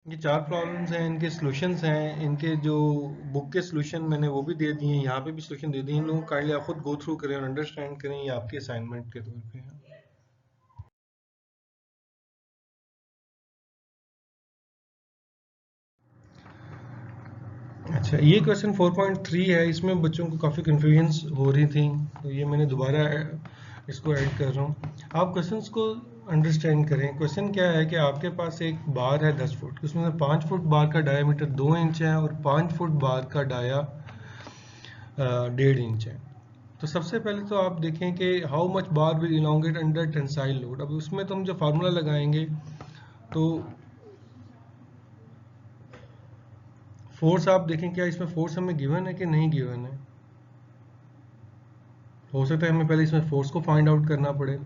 ये 4 प्रॉब्लम्स हैं, इनके सॉल्यूशंस हैं, इनके जो बुक के सॉल्यूशन मैंने वो भी दे दिए हैं, यहाँ पे भी सॉल्यूशन दे दिए हैं। इन लोगों को काइंडली आप खुद गो थ्रू करें और अंडरस्टैंड करें, ये आपके असाइनमेंट के तौर पे है। अच्छा, ये क्वेश्चन 4.3 है, इसमें बच्चों को काफ़ी कन्फ्यूजन्स हो रही थी, तो ये मैंने दोबारा इसको ऐड कर रहा हूँ। आप क्वेश्चंस को अंडरस्टैंड करें। क्वेश्चन क्या है कि आपके पास एक बार है 10 फुट, उसमें से 5 फुट बार का डायमीटर 2 इंच है और 5 फुट बार का डाया 1.5 इंच है। तो सबसे पहले तो आप देखें कि how much bar will elongate under tensile load. अब उसमें तो हम जो फार्मूला लगाएंगे, तो फोर्स आप देखें, क्या इसमें फोर्स हमें गिवन है कि नहीं गिवन है। हो सकता है हमें पहले इसमें फोर्स को फाइंड आउट करना पड़े,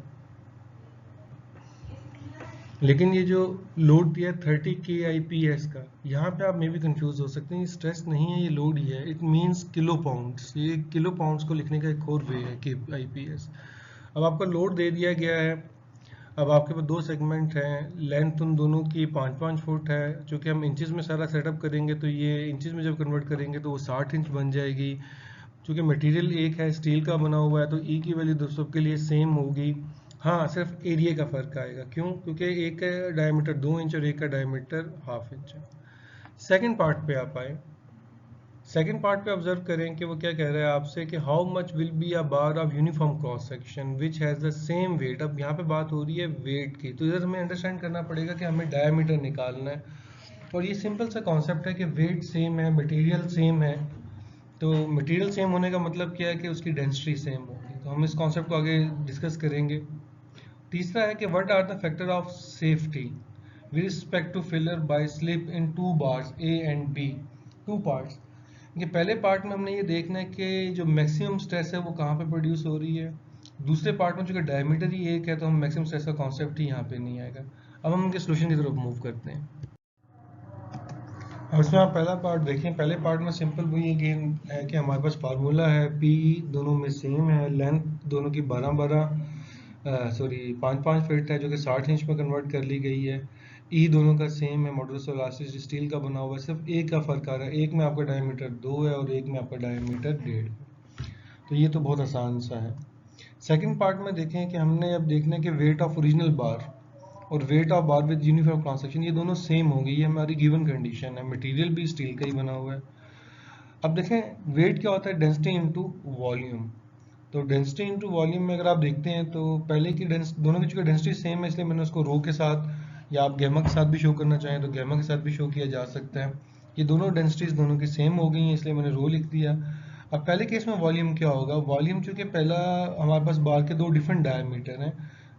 लेकिन ये जो लोड दिया है 30 kIPS का, यहाँ पे आप मे भी कंफ्यूज हो सकते हैं। ये स्ट्रेस नहीं है, ये लोड ही है। It means kilo pounds. ये किलो पाउंड्स को लिखने का एक और वे है kIPS। अब आपका लोड दे दिया गया है। अब आपके पास दो सेगमेंट हैं, लेंथ उन दोनों की 5-5 फुट है। चूँकि हम इंचेस में सारा सेटअप करेंगे, तो ये इंचेस में जब कन्वर्ट करेंगे तो वो 60 इंच बन जाएगी। चूँकि मटेरियल एक है, स्टील का बना हुआ है, तो ई की वैल्यू दोस्तों के लिए सेम होगी। हाँ, सिर्फ एरिया का फ़र्क आएगा। क्यों? क्योंकि एक का डायमीटर 2 इंच और एक का डायमीटर हाफ इंच है। सेकंड पार्ट पे आप आए। सेकंड पार्ट पे ऑब्जर्व करें कि वो क्या कह रहा है आपसे कि how much will be a bar of uniform cross section which has the same weight. अब यहाँ पे बात हो रही है वेट की, तो इधर हमें अंडरस्टैंड करना पड़ेगा कि हमें डायमीटर निकालना है। और ये सिंपल सा कॉन्सेप्ट है कि वेट सेम है, मटेरियल सेम है, तो मटेरियल सेम होने का मतलब क्या है कि उसकी डेंसिटी सेम होगी। तो हम इस कॉन्सेप्ट को आगे डिस्कस करेंगे। तीसरा है कि what are the factor of safety with respect to failure by slip in two bars A and B. Two parts. ये पहले पार्ट में हमने ये देखना है कि जो मैक्सिमम स्ट्रेस है वो कहाँ पे प्रोड्यूस हो रही है। दूसरे पार्ट में चूंकि डायमीटर ही एक है, तो हम मैक्सिमम स्ट्रेस का कॉन्सेप्ट ही यहाँ पे नहीं आएगा। अब हम इनके सोल्यूशन की तरफ मूव करते हैं। अब इसमें आप पहला पार्ट देखें। पहले पार्ट में सिंपल वो ये गेम है कि हमारे पास फार्मूला है, पी दोनों में सेम है, लेंथ दोनों की 5-5 फीट है, जो कि 60 इंच में कन्वर्ट कर ली गई है। ई दोनों का सेम है, मॉडुलस ऑफ इलास्टिसिटी स्टील का बना हुआ है। सिर्फ एक का फर्क आ रहा है, एक में आपका डायमीटर 2 है और एक में आपका डायमीटर 1.5 है। तो ये तो बहुत आसान सा है। सेकंड पार्ट में देखें कि हमने अब देखना है कि वेट ऑफ ओरिजिनल बार और weight of bar with uniform cross section, ये दोनों सेम होंगे। ये हमारी गिवन कंडीशन है, मटेरियल भी स्टील का ही बना हुआ है। अब देखें वेट क्या होता है, डेंसिटी इनटू वॉल्यूम। तो डेंसिटी इनटू वॉल्यूम में अगर आप देखते हैं तो पहले की दोनों की चूंकि डेंसिटी सेम है, इसलिए मैंने उसको रो के साथ या आप गैमा के साथ भी शो करना चाहें तो गैमा के साथ भी शो किया जा सकता है। ये दोनों डेंसिटीज दोनों की सेम हो गई हैं, इसलिए मैंने रो लिख दिया। अब पहले केस में वॉल्यूम क्या होगा, वॉल्यूम चूंकि पहला हमारे पास बार के दो डिफरेंट डायमीटर हैं,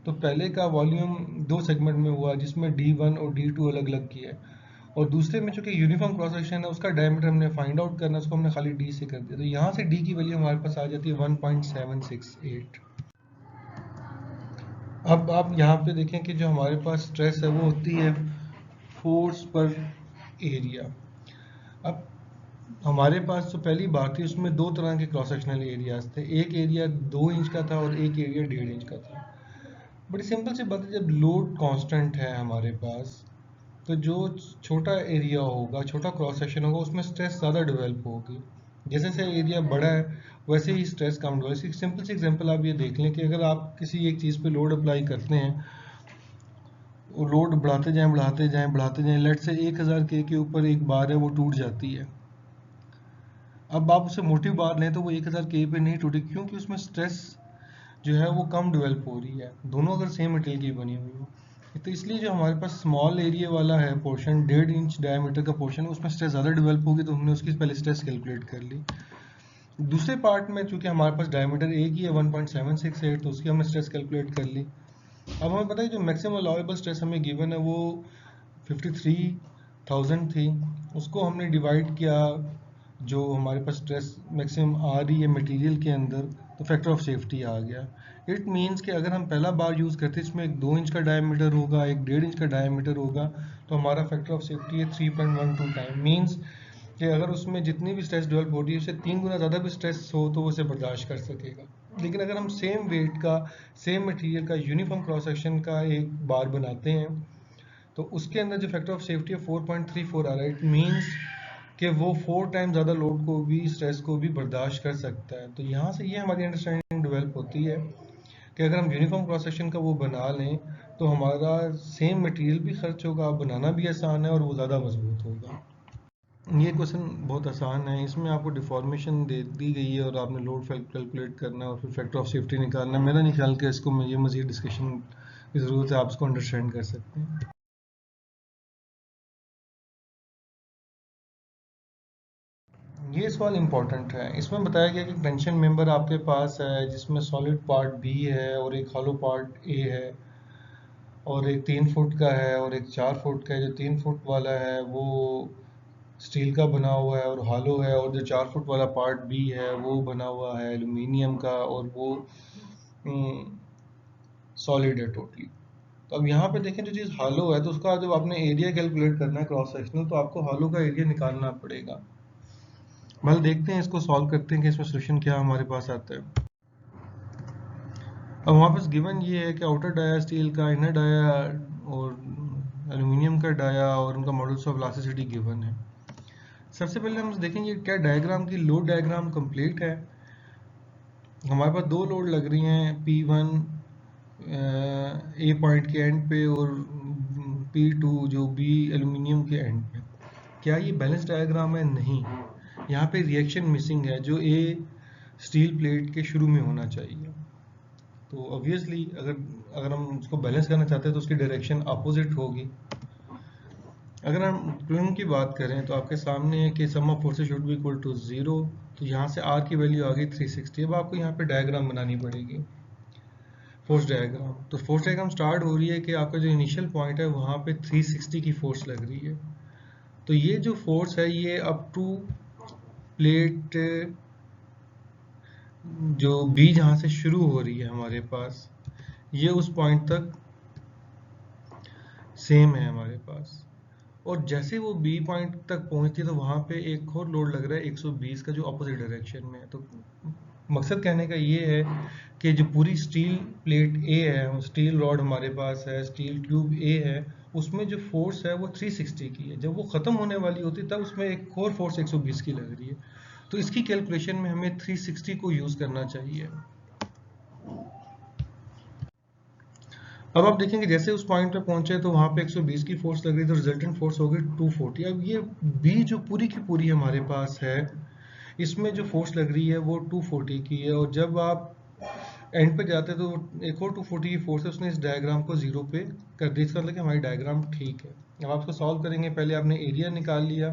तो पहले का वॉल्यूम दो सेगमेंट में हुआ जिसमें D1 और D2 अलग अलग किया है। और दूसरे में चूंकि यूनिफॉर्म क्रॉस सेक्शन है, उसका डायमीटर हमने फाइंड आउट करना है, उसको हमने खाली डी से कर दिया। तो यहाँ से डी की वैल्यू हमारे पास आ जाती है 1.768। अब आप यहाँ पे देखें कि जो हमारे पास स्ट्रेस है वो होती है फोर्स पर एरिया। अब हमारे पास जो पहली बात थी उसमें दो तरह के क्रॉस सेक्शनल एरियाज थे। एक एरिया 2 इंच का था और एक एरिया 1.5 इंच का था। बड़ी सिंपल सी बात है, जब लोड कांस्टेंट है हमारे पास, तो जो छोटा एरिया होगा, छोटा क्रॉस सेक्शन होगा, उसमें स्ट्रेस ज़्यादा डेवलप होगी। जैसे जैसे एरिया बड़ा है वैसे ही स्ट्रेस कम डेवलप। एक सिंपल सी एग्जांपल आप ये देख लें कि अगर आप किसी एक चीज़ पे लोड अप्लाई करते हैं, वो लोड बढ़ाते जाएं बढ़ाते जाएं बढ़ाते जाएं, लेट से 1000 के ऊपर एक बार है वो टूट जाती है। अब आप उसे मोटी बार लें तो वो 1000 के पे नहीं टूटेगी, क्योंकि उसमें स्ट्रेस जो है वो कम डेवलप हो रही है, दोनों अगर सेम मटेरियल की बनी हुई हो। तो इसलिए जो हमारे पास स्मॉल एरिया वाला है पोर्शन, 1.5 इंच डायमीटर का पोर्शन, उसमें स्ट्रेस ज़्यादा डेवलप होगी, तो हमने उसकी पहले स्ट्रेस कैलकुलेट कर ली। दूसरे पार्ट में चूंकि हमारे पास डायमीटर एक ही है 1.768, तो उसकी हमने स्ट्रेस कैलकुलेट कर ली। अब हमें पता है जो मैक्सिमम अलाउेबल स्ट्रेस हमें गिवन है वो 53,000 थी। उसको हमने डिवाइड किया, जो हमारे पास स्ट्रेस मैक्सिमम आ रही है मटेरियल के अंदर, तो फैक्टर ऑफ सेफ्टी आ गया। इट मीन्स कि अगर हम पहला बार यूज़ करते हैं, इसमें एक 2 इंच का डायमीटर होगा, एक 1.5 इंच का डायमीटर होगा, तो हमारा फैक्टर ऑफ सेफ्टी है 3.12 टाइम। मीन्स कि अगर उसमें जितनी भी स्ट्रेस डेवलप हो रही है उससे 3 गुना ज़्यादा भी स्ट्रेस हो तो वो उसे बर्दाश्त कर सकेगा। लेकिन अगर हम सेम वेट का, सेम मटेरियल का, यूनिफॉर्म क्रॉस सेक्शन का एक बार बनाते हैं, तो उसके अंदर जो फैक्टर ऑफ सेफ्टी है 4.34 आ रहा है। इट मीन्स कि वो 4 टाइम ज़्यादा लोड को भी, स्ट्रेस को भी बर्दाश्त कर सकता है। तो यहाँ से ये हमारी अंडरस्टैंडिंग डेवलप होती है कि अगर हम यूनिफॉर्म क्रॉस सेक्शन का वो बना लें तो हमारा सेम मटेरियल भी खर्च होगा, बनाना भी आसान है और वो ज़्यादा मजबूत होगा। ये क्वेश्चन बहुत आसान है, इसमें आपको डिफॉर्मेशन दे दी गई है और आपने लोड कैलकुलेट करना है और फिर फैक्टर ऑफ सेफ्टी निकालना है। मेरा नहीं ख्याल कि इसको ये मज़ीद डिस्कशन की ज़रूरत है, आप इसको अंडरस्टैंड कर सकते हैं। ये सवाल इम्पोर्टेंट है। इसमें बताया गया कि टेंशन मेंबर आपके पास है जिसमें सॉलिड पार्ट बी है और एक हॉलो पार्ट ए है, और एक 3 फुट का है और एक 4 फुट का है। जो 3 फुट वाला है वो स्टील का बना हुआ है और हॉलो है, और जो 4 फुट वाला पार्ट बी है वो बना हुआ है एल्यूमिनियम का और वो सॉलिड है टोटली। तो अब यहाँ पे देखें, जो चीज़ हॉलो है तो उसका जब आपने एरिया कैलकुलेट करना है क्रॉस सेक्शनल, तो आपको हॉलो का एरिया निकालना पड़ेगा। मतलब देखते हैं, इसको सॉल्व करते हैं कि इसमें सोल्यूशन क्या हमारे पास आता है। अब हमारे पास गिवन ये है कि आउटर डाया स्टील का, इनर डाया और एल्यूमिनियम का डाया और उनका मॉडल्स ऑफ इलास्टिसिटी गिवन है। सबसे पहले हम देखेंगे क्या डायग्राम की लोड डायग्राम कंप्लीट है। हमारे पास दो लोड लग रही हैं, P1 ए पॉइंट के एंड पे और P2 जो बी एल्यूमिनियम के एंड पे। क्या ये बैलेंस डायग्राम है? नहीं, यहाँ पे रिएक्शन मिसिंग है जो ए स्टील प्लेट के शुरू में होना चाहिए। तो ऑब्वियसली अगर हम उसको बैलेंस करना चाहते हैं तो उसकी डायरेक्शन अपोजिट होगी। अगर हम क्विम की बात करें तो आपके सामने है कि sum of forces should be equal to 0। तो यहाँ से आर की वैल्यू आ गई 360। अब आपको यहाँ पे डायग्राम बनानी पड़ेगी, फोर्स डायग्राम। तो फोर्स डायग्राम स्टार्ट हो रही है कि आपका जो इनिशियल पॉइंट है वहाँ पे 360 की फोर्स लग रही है। तो ये जो फोर्स है ये अप टू प्लेट जो बी जहाँ से शुरू हो रही है हमारे पास, ये उस पॉइंट तक सेम है हमारे पास। और जैसे वो बी पॉइंट तक पहुंचती है तो वहां पे एक और लोड लग रहा है 120 का, जो अपोजिट डायरेक्शन में है। तो मकसद कहने का ये है कि जो पूरी स्टील प्लेट ए है, स्टील रॉड हमारे पास है, स्टील ट्यूब ए है, उसमें जो फोर्स है वो 360 की है। जब वो खत्म होने वाली होती है तब उसमें एक और फोर्स 120 की लग रही है। तो इसकी कैलकुलेशन में हमें 360 को यूज करना चाहिए। अब आप देखेंगे जैसे उस पॉइंट पे पहुंचे तो वहां पे 120 की फोर्स लग रही थी, तो रिजल्टेंट फोर्स हो गई 240। अब ये बी जो पूरी की पूरी हमारे पास है, इसमें जो फोर्स लग रही है वो 240 की है, और जब आप एंड पे जाते हैं तो एक और 240 की फोर्स है, उसने इस डायग्राम को 0 पे कर दिया। इसका मतलब कि हमारी डायग्राम ठीक है। अब आप इसको सॉल्व करेंगे, पहले आपने एरिया निकाल लिया,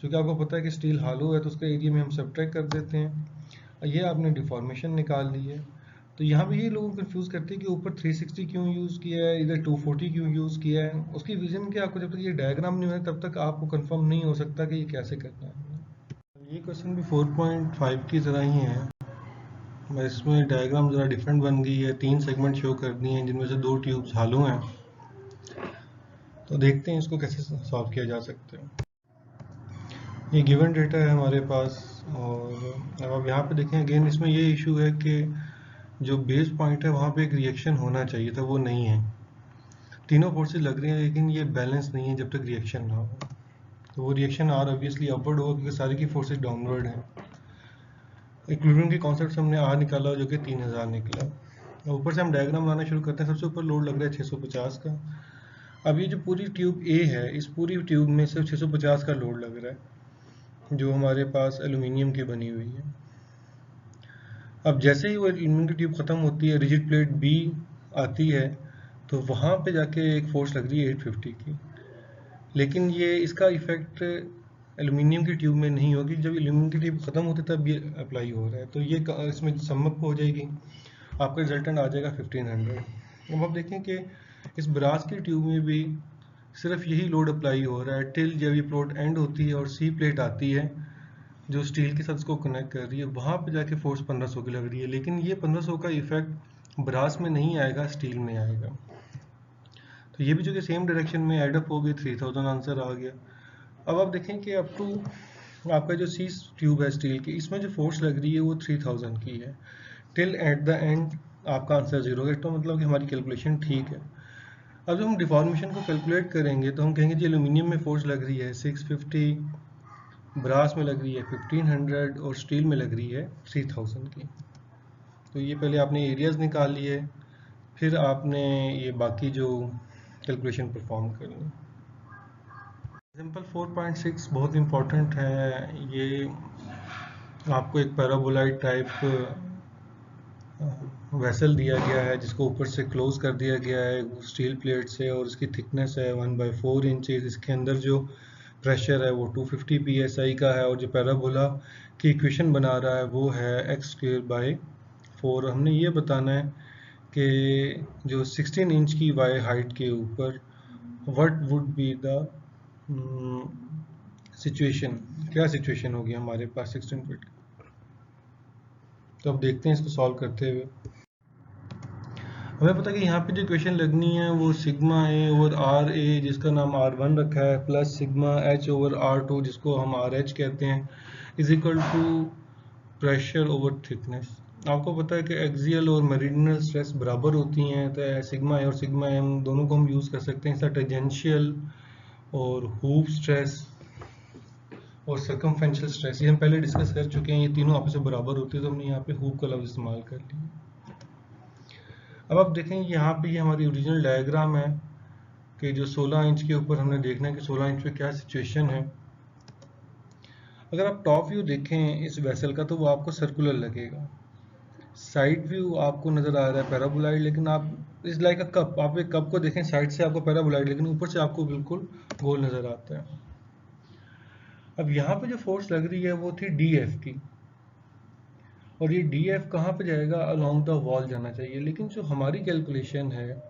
क्योंकि आपको पता है कि स्टील हालो है तो उसका एरिया में हम सब्ट्रैक्ट कर देते हैं। ये आपने डिफॉर्मेशन निकाल ली है। तो यहाँ पे ये लोग कंफ्यूज करते हैं कि ऊपर 360 क्यों यूज़ किया है, इधर 240 क्यों यूज़ किया है। उसकी रीज़न क्या, आपको जब तक ये डायग्राम नहीं होता तब तक आपको कंफर्म नहीं हो सकता कि ये कैसे करना है। ये क्वेश्चन भी 4.5 की तरह ही है, बस इसमें डायग्राम ज़रा डिफरेंट बन गई है। 3 सेगमेंट शो कर दिए हैं जिनमें से 2 ट्यूब्स हालो हैं। तो देखते हैं इसको कैसे सॉल्व किया जा सकता है। ये गिवन डेटा है हमारे पास, और अब आप यहाँ पे देखें अगेन इसमें ये इशू है कि जो बेस पॉइंट है वहाँ पे एक रिएक्शन होना चाहिए था, वो नहीं है। तीनों फोर्सेस लग रही हैं लेकिन ये बैलेंस नहीं है जब तक रिएक्शन ना हो। तो वो रिएक्शन आर ऑब्वियसली अपवर्ड होगा क्योंकि सारी की फोर्सेस डाउनवर्ड हैं। इक्विलिब्रियम के कॉन्सेप्ट से हमने आर निकाला जो कि 3000 निकला। ऊपर से हम डायग्राम बनाना शुरू करते हैं। सबसे ऊपर लोड लग रहा है 650 का। अब ये जो पूरी ट्यूब ए है, इस पूरी ट्यूब में सिर्फ 650 का लोड लग रहा है जो हमारे पास एल्यूमिनियम की बनी हुई है। अब जैसे ही वो एल्यूमिनियम की ट्यूब खत्म होती है, रिजिड प्लेट बी आती है, तो वहाँ पे जाके एक फोर्स लग रही है 850 की। लेकिन ये इसका इफेक्ट एल्यूमिनियम की ट्यूब में नहीं होगी। जब एल्यूमिनियम की ट्यूब खत्म होती है तब ये अप्लाई हो रहा है, तो ये इसमें समअप हो जाएगी, आपका रिजल्टेंट आ जाएगा 1500। अब आप देखें कि इस ब्रास की ट्यूब में भी सिर्फ यही लोड अप्लाई हो रहा है टिल जब ये प्लेट एंड होती है और सी प्लेट आती है जो स्टील के साथ इसको कनेक्ट कर रही है, वहाँ पे जाके फोर्स 1500 की लग रही है। लेकिन ये 1500 का इफेक्ट ब्रास में नहीं आएगा, स्टील में आएगा। तो ये भी जो कि सेम डायरेक्शन में एडअप हो गई, 3000 आंसर आ गया। अब आप देखें कि अप टू आपका जो सी ट्यूब है स्टील की, इसमें जो फोर्स लग रही है वो 3000 की है। टिल एट द एंड आपका आंसर 0 है, तो मतलब कि हमारी कैलकुलेशन ठीक है। अब जब हम डिफॉर्मेशन को कैलकुलेट करेंगे तो हम कहेंगे जी एल्यूमिनियम में फोर्स लग रही है 650, ब्रास में लग रही है 1500 और स्टील में लग रही है 3000 की। तो ये पहले आपने एरियाज निकाल लिए, फिर आपने ये बाकी जो कैलकुलेशन परफॉर्म करनी। एग्जाम्पल 4.6 बहुत इंपॉर्टेंट है। ये आपको एक पैराबोलाइड टाइप वेसल दिया गया है जिसको ऊपर से क्लोज कर दिया गया है स्टील प्लेट से, और इसकी थिकनेस है 1/4 इंचेस। इसके अंदर जो प्रेशर है वो 250 psi का है, और जो पैराबोला की इक्वेशन बना रहा है वो है x²/4। हमने ये बताना है कि जो 16 इंच की वाई हाइट के ऊपर what would be the situation, क्या सिचुएशन होगी हमारे पास 16 फीट। तो अब देखते हैं इसको सॉल्व करते हुए। हमें पता है कि यहाँ पे जो इक्वेशन लगनी है वो sigma A over R A जिसका नाम R1 रखा है, plus sigma H over R2 जिसको हम RH कहते हैं, is equal to pressure over thickness. आपको पता है कि एक्सियल और मेरिडियनल स्ट्रेस बराबर होती हैं, तो सिग्मा ए और सिग्मा एम दोनों को हम यूज़ कर सकते हैं। इसका टेंजेंशियल और हूप स्ट्रेस और सर्कमफेरेंशियल स्ट्रेस ये हम पहले डिस्कस कर चुके हैं, ये तीनों आपस में बराबर होती है, तो हमने यहाँ पे हूप का लफ्ज़ इस्तेमाल कर लिया। अब आप देखें यहाँ पे ये हमारी ओरिजिनल डायग्राम है कि जो 16 इंच के ऊपर हमने देखना है कि 16 इंच पे क्या सिचुएशन है। अगर आप टॉप व्यू देखें इस वेसल का तो वो आपको सर्कुलर लगेगा, साइड व्यू आपको नज़र आ रहा है पैराबोलाइड, लेकिन आप इस लाइक अ कप, आप एक कप को देखें साइड से आपको पैराबोलाइड लेकिन ऊपर से आपको बिल्कुल गोल नज़र आता है। अब यहाँ पे जो फोर्स लग रही है वो थी DF की, और ये DF कहाँ पे जाएगा, अलोंग द वॉल जाना चाहिए, लेकिन जो हमारी कैलकुलेशन है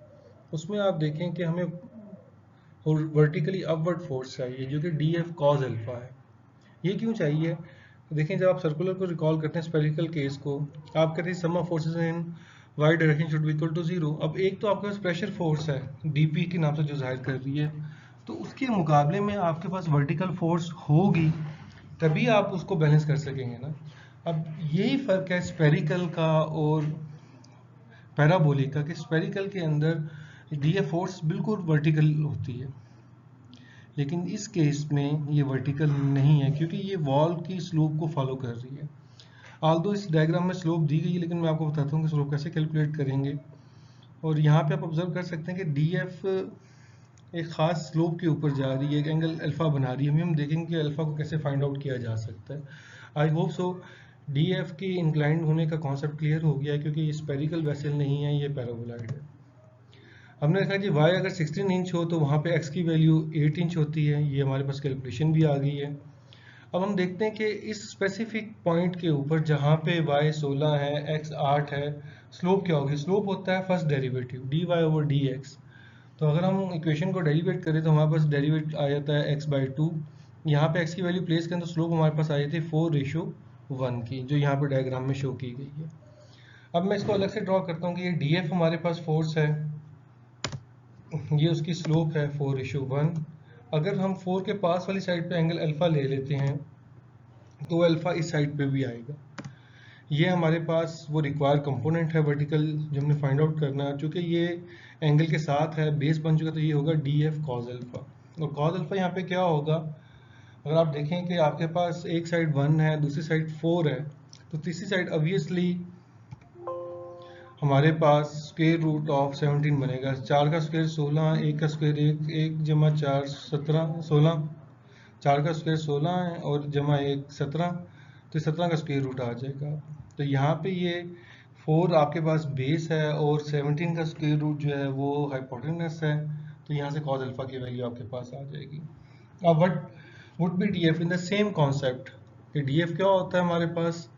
उसमें आप देखें कि हमें वर्टिकली अपवर्ड फोर्स चाहिए जो कि DF कॉज अल्फा है। ये क्यों चाहिए? देखें जब आप सर्कुलर को रिकॉल करते हैं स्पेरिकल केस को, आप कहते हैं sum of forces in y direction should be equal to 0। अब एक तो आपके पास प्रेशर फोर्स है DP के नाम से जो जाहिर कर रही है, तो उसके मुकाबले में आपके पास वर्टिकल फोर्स होगी, तभी आप उसको बैलेंस कर सकेंगे ना। अब यही फर्क है स्पेरिकल का और पैराबोलिक का, कि स्पेरिकल के अंदर DF फोर्स बिल्कुल वर्टिकल होती है, लेकिन इस केस में ये वर्टिकल नहीं है क्योंकि ये वॉल की स्लोप को फॉलो कर रही है। आल्दो इस डायग्राम में स्लोप दी गई है, लेकिन मैं आपको बताता हूँ कि स्लोप कैसे कैलकुलेट करेंगे। और यहाँ पे आप ऑब्जर्व कर सकते हैं कि DF एक खास स्लोप के ऊपर जा रही है, एक एंगल अल्फा बना रही है। हम देखेंगे कि अल्फा को कैसे फाइंड आउट किया जा सकता है। आई होप सो DF की इंक्लाइंड होने का कॉन्सेप्ट क्लियर हो गया है, क्योंकि ये स्पेरिकल वेसल नहीं है, ये पैराबोलाइड है। हमने देखा जी y अगर 16 इंच हो तो वहाँ पे x की वैल्यू 8 इंच होती है, ये हमारे पास कैलकुलेशन भी आ गई है। अब हम देखते हैं कि इस स्पेसिफिक पॉइंट के ऊपर जहाँ पे y 16 है, x 8 है, स्लोप क्या होगी? स्लोप होता है first derivative dy over dx। तो अगर हम इक्वेशन को डेरिवेट करें तो हमारे पास डेरिवेट आ जाता है x/2। यहाँ पे x की वैल्यू प्लेस करें तो स्लोप हमारे पास आ जाती है 4:1 की, जो यहाँ पे डायग्राम में शो की गई है। अब मैं इसको अलग से ड्रॉ करता हूँ कि ये DF हमारे पास फोर्स है, ये उसकी स्लोप है 4:1। अगर हम 4 के पास वाली साइड पे एंगल अल्फा ले लेते हैं तो अल्फा इस साइड पे भी आएगा। ये हमारे पास वो रिक्वायर्ड कंपोनेंट है वर्टिकल जो हमने फाइंड आउट करना है। चूंकि ये एंगल के साथ है, बेस बन चुका, तो ये होगा DF कॉज अल्फा। और कॉज अल्फा यहाँ पे क्या होगा? अगर आप देखें कि आपके पास एक साइड 1 है, दूसरी साइड 4 है, तो तीसरी साइड ऑब्वियसली हमारे पास स्क्वायर रूट ऑफ 17 बनेगा। 4 का स्क्वायर 16, 1 का स्क्वायर 1, 1 जमा 4 17, 16, 4 का स्क्वायर 16 है और जमा 1 17, तो 17 का स्क्वायर रूट आ जाएगा। तो यहाँ पे ये 4 आपके पास बेस है और 17 का स्क्वायर रूट जो है वो हाइपोटेनस है, तो यहाँ से कॉज अल्फा की वैल्यू आपके पास आ जाएगी। अब what would be DF in the same concept, कि DF क्या होता है हमारे पास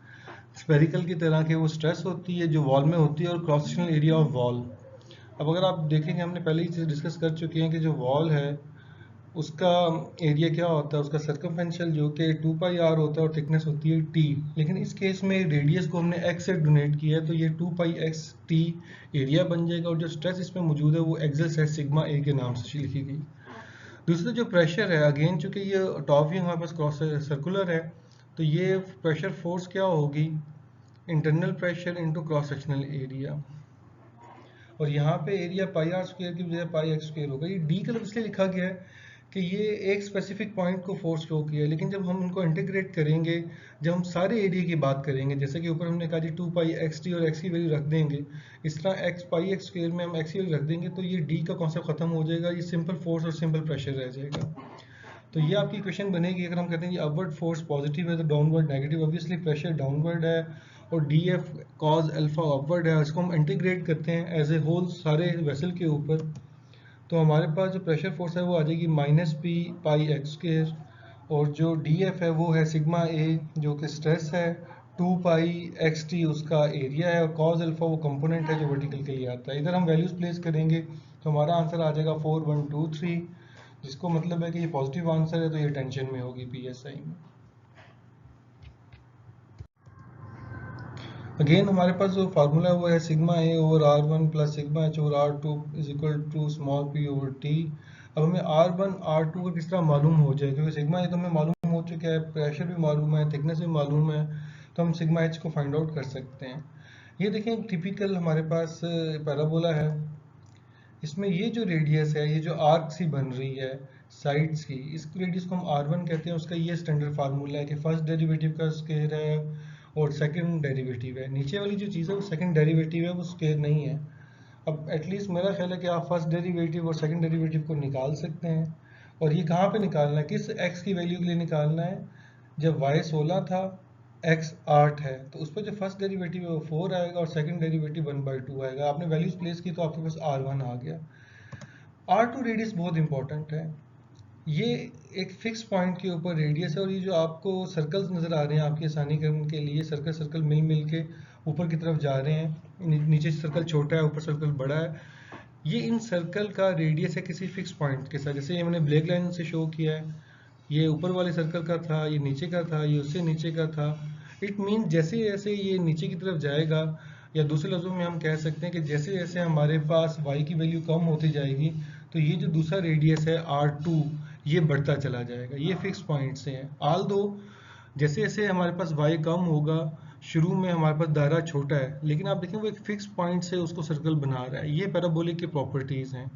स्पेरिकल की तरह के, वो स्ट्रेस होती है जो वॉल में होती है और cross sectional area of wall. अब अगर आप देखेंगे हमने पहले ही चीज़ डिस्कस कर चुके हैं कि जो वॉल है उसका एरिया क्या होता है, उसका सर्कमफेरेंशियल जो कि 2πr होता है और थिकनेस होती है t। लेकिन इस केस में रेडियस को हमने x से डोनेट किया है, तो ये 2πxt एरिया बन जाएगा, और जो स्ट्रेस इसमें मौजूद है वो एक्सियल स्ट्रेस सिग्मा a के नाम से लिखी गई। दूसरा जो प्रेशर है, अगेन चूंकि ये टॉप व्यू हमारे पास क्रॉस सर्कुलर है, तो ये प्रेशर फोर्स क्या होगी? Internal pressure into cross sectional area. और यहाँ पे एरिया पाई आर स्क्वायर की बजाय पाई एक्स स्क्वायर होगा। ये डी का इसलिए लिखा गया है कि ये एक स्पेसिफिक पॉइंट को फोर्स शो किया है, लेकिन जब हम इनको इंटीग्रेट करेंगे, जब हम सारे एरिया की बात करेंगे, जैसे कि ऊपर हमने कहा जी 2 पाई एक्स टी और एक्स की वैल्यू रख देंगे, इस तरह एक्स पाई एक्स स्क्वायर में हम एक्स की वैल्यू रख देंगे, तो ये डी का कॉन्सेप्ट खत्म हो जाएगा, ये सिंपल फोर्स और सिंपल प्रेशर रह जाएगा। तो ये आपकी इक्वेशन बनेगी। अगर हम कहते हैं कि अपवर्ड फोर्स पॉजिटिव है तो downward negative, obviously pressure downward है और D F cause alpha upward है। इसको हम इंटीग्रेट करते हैं एज ए होल सारे वेसल के ऊपर, तो हमारे पास जो प्रेशर फोर्स है वो आ जाएगी माइनस पी पाई एक्स स्क्वायर, और जो डी एफ है वो है सिग्मा ए जो कि स्ट्रेस है, 2 पाई एक्स टी उसका एरिया है, और कॉज अल्फा वो कंपोनेंट है जो वर्टिकल के लिए आता है। इधर हम वैल्यूज प्लेस करेंगे तो हमारा आंसर आ जाएगा 4123, जिसको मतलब है कि ये पॉजिटिव आंसर है, तो ये टेंशन में होगी पीएसआई में। अगेन हमारे पास जो फार्मूला है वो है sigma A over R one plus sigma H over R two is equal to small P over T. अब हमें आर वन आर टू का किस तरह मालूम हो जाए, क्योंकि सिग्मा ए तो हमें मालूम हो चुका है, प्रेशर भी मालूम है, थिकनेस भी मालूम है, तो हम सिग्मा एच को फाइंड आउट कर सकते हैं। ये देखें टिपिकल हमारे पास पैराबोला है, इसमें ये जो रेडियस है, ये जो आर्क सी बन रही है साइड्स की, इस रेडियस को हम R1 कहते हैं। उसका ये स्टैंडर्ड फार्मूला है कि फर्स्ट डेरिवेटिव का स्क्वायर है और सेकंड डेरिवेटिव है। नीचे वाली जो चीज़ है वो सेकंड डेरिवेटिव है, वो स्क्वायर नहीं है। अब एटलीस्ट मेरा ख्याल है कि आप फर्स्ट डेरिवेटिव और सेकंड डेरिवेटिव को निकाल सकते हैं। और ये कहाँ पे निकालना है, किस x की वैल्यू के लिए निकालना है, जब y 16 था x 8 है, तो उस पर जो फर्स्ट डेरिवेटिव है वो 4 आएगा और सेकंड डेरिवेटिव 1/2 आएगा। आपने वैल्यूज प्लेस की तो आपके पास R1 आ गया। R2 रेडियस बहुत इंपॉर्टेंट है, ये एक फिक्स पॉइंट के ऊपर रेडियस है, और ये जो आपको सर्कल्स नज़र आ रहे हैं आपकी आसानी करने के लिए, सर्कल सर्कल मिल मिल के ऊपर की तरफ जा रहे हैं, नीचे सर्कल छोटा है ऊपर सर्कल बड़ा है, ये इन सर्कल का रेडियस है किसी फिक्स पॉइंट के साथ। जैसे ये मैंने ब्लैक लाइन से शो किया है, ये ऊपर वाले सर्कल का था, ये नीचे का था, ये उससे नीचे का था। इट मीन जैसे जैसे ये नीचे की तरफ जाएगा, या दूसरे लफ्ज़ों में हम कह सकते हैं कि जैसे जैसे हमारे पास y की वैल्यू कम होती जाएगी, तो ये जो दूसरा रेडियस है R2 ये बढ़ता चला जाएगा। ये फिक्स पॉइंट से है। ऑल दो जैसे जैसे हमारे पास y कम होगा, शुरू में हमारे पास दायरा छोटा है, लेकिन आप देखें वो एक फिक्स पॉइंट से उसको सर्कल बना रहा है। ये पैराबोलिक की प्रॉपर्टीज हैं।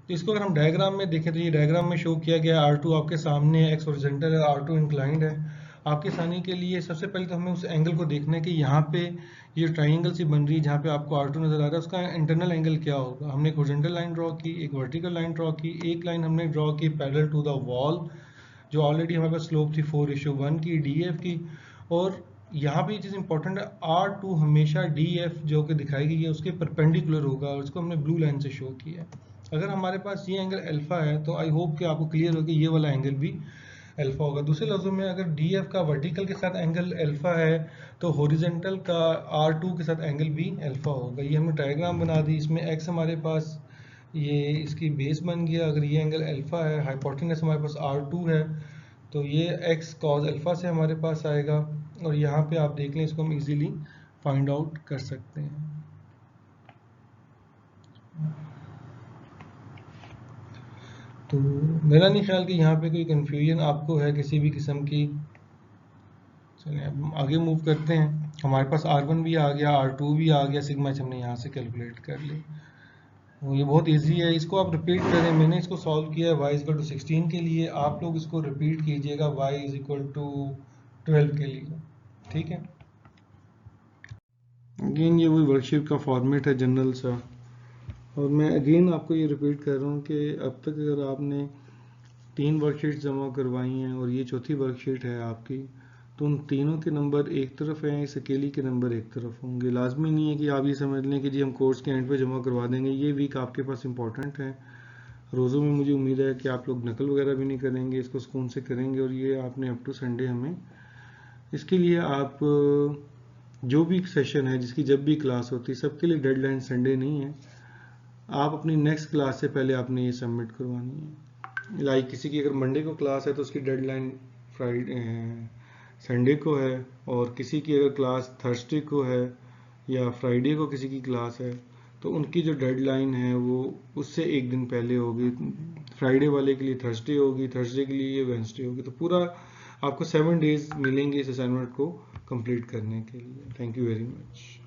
तो इसको अगर हम डायग्राम में देखें तो ये डायग्राम में शो किया गया है। R2 आपके सामने x हॉरिजॉन्टल है, R2 इंक्लाइंड है। आपके आसानी के लिए सबसे पहले तो हमें उस एंगल को देखना है कि यहाँ पे ये ट्राइंगल सी बन रही है जहाँ पे आपको R2 नजर आ रहा है, उसका इंटरनल एंगल क्या होगा। हमने एक हॉरिजॉन्टल लाइन ड्रॉ की, एक वर्टिकल लाइन ड्रॉ की, एक लाइन हमने ड्रॉ की पैरेलल टू द वॉल जो ऑलरेडी हमारे पास स्लोप थी 4:1 की DF की। और यहाँ पे ये चीज़ इंपॉर्टेंट है, R2 हमेशा DF जो कि दिखाई गई है उसके परपेंडिकुलर होगा, और इसको हमने ब्लू लाइन से शो किया है। अगर हमारे पास ये एंगल अल्फा है तो आई होप कि आपको क्लियर हो कि ये वाला एंगल भी अल्फा होगा। दूसरे लफ्ज़ों में अगर DF का वर्टिकल के साथ एंगल अल्फा है तो हॉरिजॉन्टल का R2 के साथ एंगल भी अल्फा होगा। ये हमने डायग्राम बना दी, इसमें x हमारे पास ये इसकी बेस बन गया। अगर ये एंगल अल्फा है, हाइपोटेनस हमारे पास R2 है, तो ये x कॉज अल्फा से हमारे पास आएगा। और यहाँ पे आप देख लें, इसको हम इजीली फाइंड आउट कर सकते हैं। तो मेरा नहीं ख्याल कि यहाँ पे कोई कंफ्यूजन आपको है किसी भी किस्म की। चलिए अब हम आगे मूव करते हैं। हमारे पास R1 भी आ गया, R2 भी आ गया, सिग्मा एच हमने यहाँ से कैलकुलेट कर ली। तो ये बहुत इजी है, इसको आप रिपीट करें। मैंने इसको सॉल्व किया है y = 16 के लिए, आप लोग इसको रिपीट कीजिएगा y = 12 के लिए, ठीक है। अगेन ये वही वर्कशीट का फॉर्मेट है जनरल सा, और मैं अगेन आपको ये रिपीट कर रहा हूँ कि अब तक अगर आपने 3 वर्कशीट जमा करवाई हैं और ये चौथी वर्कशीट है आपकी, तो उन तीनों के नंबर एक तरफ हैं, इस अकेली के नंबर एक तरफ होंगे। लाजमी नहीं है कि आप ये समझ लें कि जी हम कोर्स के एंड पे जमा करवा देंगे। ये वीक आपके पास इंपॉर्टेंट है। रोज़ों में मुझे उम्मीद है कि आप लोग नकल वगैरह भी नहीं करेंगे, इसको सुकून से करेंगे, और ये आपने अप टू संडे हमें इसके लिए आप जो भी सेशन है जिसकी जब भी क्लास होती है सबके लिए डेडलाइन संडे नहीं है। आप अपनी नेक्स्ट क्लास से पहले आपने ये सबमिट करवानी है। लाइक किसी की अगर मंडे को क्लास है तो उसकी डेडलाइन फ्राइडे संडे को है, और किसी की अगर क्लास थर्सडे को है या फ्राइडे को किसी की क्लास है तो उनकी जो डेडलाइन है वो उससे एक दिन पहले होगी। फ्राइडे वाले के लिए थर्सडे होगी, थर्सडे के लिए वेंसडे होगी। तो पूरा आपको 7 डेज मिलेंगे इस असाइनमेंट को कंप्लीट करने के लिए। Thank you very much.